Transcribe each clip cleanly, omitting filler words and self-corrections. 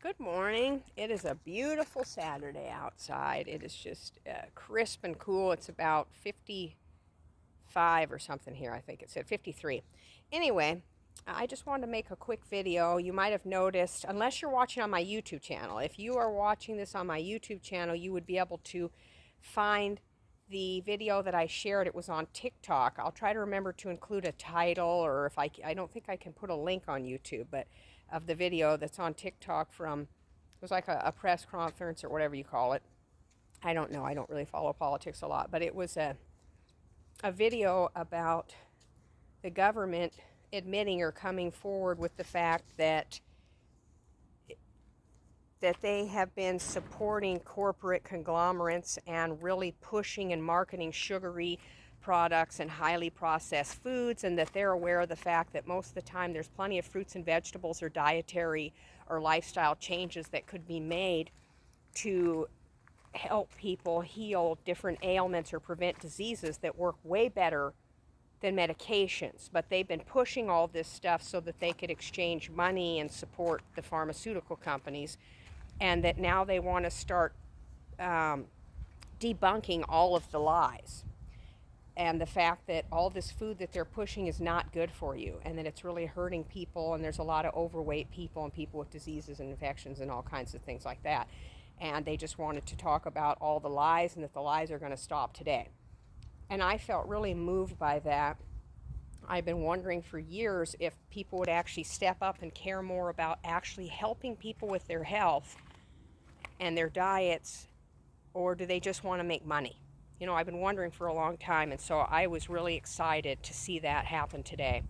Good morning. It is a beautiful Saturday outside. It is just crisp and cool. It's about 55 or something here. I think it said 53. Anyway, I just wanted to make a quick video. You might have noticed, unless you're watching on my YouTube channel, if you are watching this on my YouTube channel, you would be able to find the video that I shared. It was on TikTok. I'll try to remember to include a title, or if I don't think I can put a link on YouTube, but of the video that's on TikTok from, it was like a press conference or whatever you call it. I don't know. I don't really follow politics a lot, but it was a video about the government admitting or coming forward with the fact that they have been supporting corporate conglomerates and really pushing and marketing sugary products and highly processed foods, and that they're aware of the fact that most of the time there's plenty of fruits and vegetables or dietary or lifestyle changes that could be made to help people heal different ailments or prevent diseases that work way better than medications. But they've been pushing all this stuff so that they could exchange money and support the pharmaceutical companies, and that now they want to start debunking all of the lies and the fact that all this food that they're pushing is not good for you, and that it's really hurting people, and there's a lot of overweight people and people with diseases and infections and all kinds of things like that. And they just wanted to talk about all the lies, and that the lies are going to stop today. And I felt really moved by that. I've been wondering for years if people would actually step up and care more about actually helping people with their health and their diets, or do they just want to make money? You know, I've been wondering for a long time, and so I was really excited to see that happen today.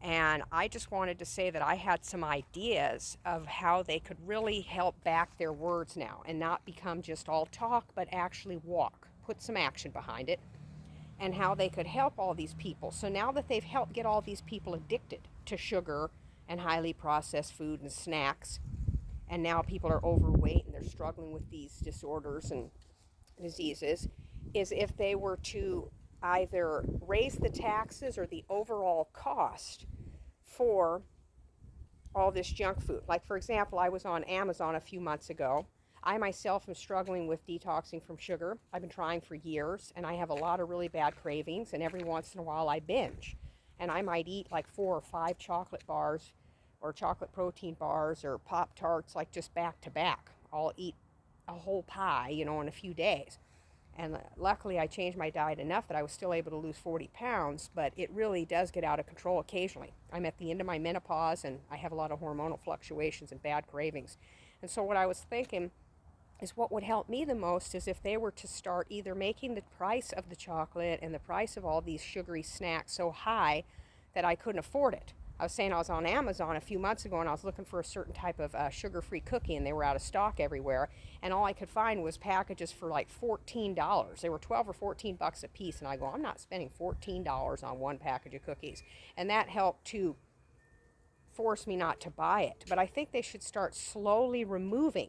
And I just wanted to say that I had some ideas of how they could really help back their words now and not become just all talk, but actually walk, put some action behind it, and how they could help all these people. So now that they've helped get all these people addicted to sugar and highly processed food and snacks, and now people are overweight and they're struggling with these disorders and diseases, is if they were to either raise the taxes or the overall cost for all this junk food. Like, for example, I was on Amazon a few months ago. I myself am struggling with detoxing from sugar. I've been trying for years, and I have a lot of really bad cravings, and every once in a while I binge. And I might eat like 4 or 5 chocolate bars or chocolate protein bars or Pop-Tarts, like just back to back. I'll eat a whole pie, in a few days. And luckily I changed my diet enough that I was still able to lose 40 pounds, but it really does get out of control occasionally. I'm at the end of my menopause, and I have a lot of hormonal fluctuations and bad cravings. And so what I was thinking is, what would help me the most is if they were to start either making the price of the chocolate and the price of all these sugary snacks so high that I couldn't afford it. I was saying I was on Amazon a few months ago, and I was looking for a certain type of sugar-free cookie, and they were out of stock everywhere. And all I could find was packages for like $14. They were 12 or 14 bucks a piece, and I go, I'm not spending $14 on one package of cookies. And that helped to force me not to buy it. But I think they should start slowly removing.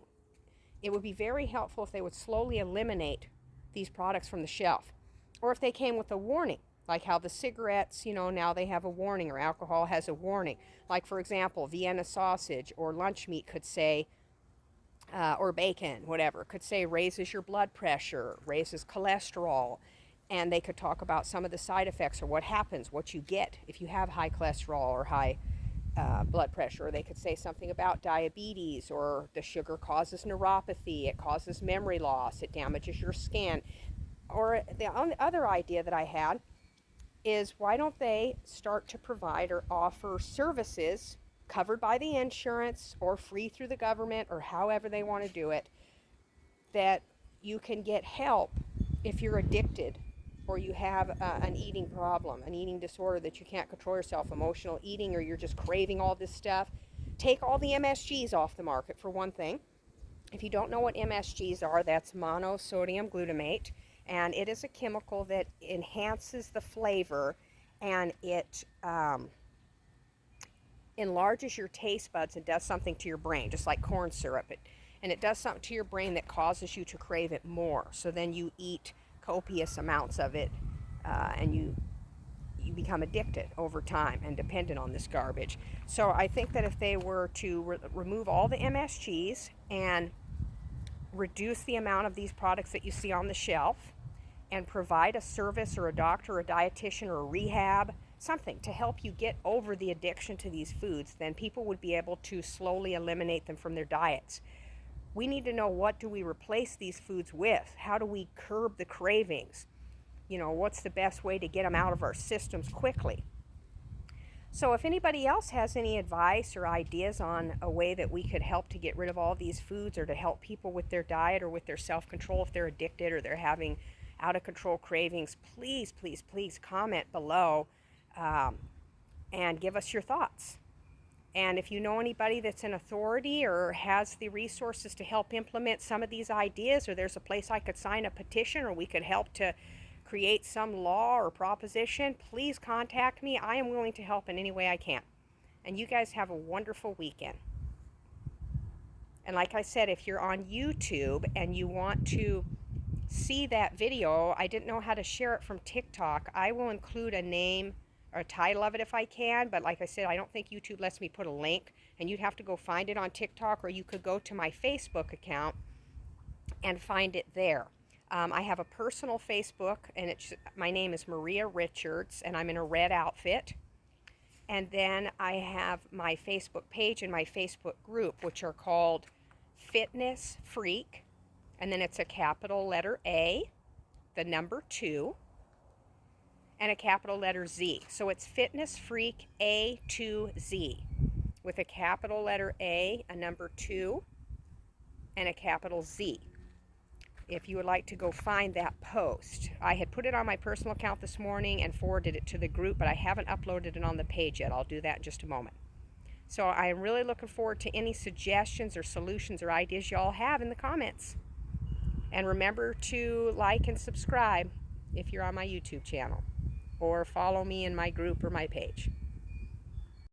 It would be very helpful if they would slowly eliminate these products from the shelf, or if they came with a warning. Like how the cigarettes, now they have a warning, or alcohol has a warning. Like, for example, Vienna sausage or lunch meat could say, or bacon, whatever, could say raises your blood pressure, raises cholesterol. And they could talk about some of the side effects, or what happens, what you get if you have high cholesterol or high blood pressure. Or they could say something about diabetes, or the sugar causes neuropathy, it causes memory loss, it damages your skin. Or the other idea that I had is, why don't they start to provide or offer services covered by the insurance or free through the government, or however they want to do it, that you can get help if you're addicted, or you have an eating problem, an eating disorder that you can't control yourself, emotional eating, or you're just craving all this stuff. Take all the MSGs off the market, for one thing. If you don't know what MSGs are, that's monosodium glutamate. And it is a chemical that enhances the flavor, and it enlarges your taste buds and does something to your brain, just like corn syrup. And it does something to your brain that causes you to crave it more. So then you eat copious amounts of it, and you become addicted over time and dependent on this garbage. So I think that if they were to remove all the MSGs and reduce the amount of these products that you see on the shelf and provide a service or a doctor or a dietitian or a rehab, something to help you get over the addiction to these foods, then people would be able to slowly eliminate them from their diets. We need to know, what do we replace these foods with? How do we curb the cravings? You know, what's the best way to get them out of our systems quickly? So if anybody else has any advice or ideas on a way that we could help to get rid of all these foods, or to help people with their diet or with their self-control if they're addicted or they're having out of control cravings, please, please, please comment below and give us your thoughts. And if you know anybody that's an authority or has the resources to help implement some of these ideas, or there's a place I could sign a petition, or we could help to create some law or proposition, please contact me. I am willing to help in any way I can. And you guys have a wonderful weekend. And like I said, if you're on YouTube and you want to see that video, I didn't know how to share it from TikTok. I will include a name or a title of it if I can, but like I said, I don't think YouTube lets me put a link, and you'd have to go find it on TikTok, or you could go to my Facebook account and find it there. I have a personal Facebook, and my name is Maria Richards, and I'm in a red outfit. And then I have my Facebook page and my Facebook group, which are called Fitness Freak, and then it's a capital letter A, the number 2, and a capital letter Z. So it's Fitness Freak A to Z, with a capital letter A, a number 2, and a capital Z. If you would like to go find that post. I had put it on my personal account this morning and forwarded it to the group, but I haven't uploaded it on the page yet. I'll do that in just a moment. So I'm really looking forward to any suggestions or solutions or ideas y'all have in the comments. And remember to like and subscribe if you're on my YouTube channel, or follow me in my group or my page.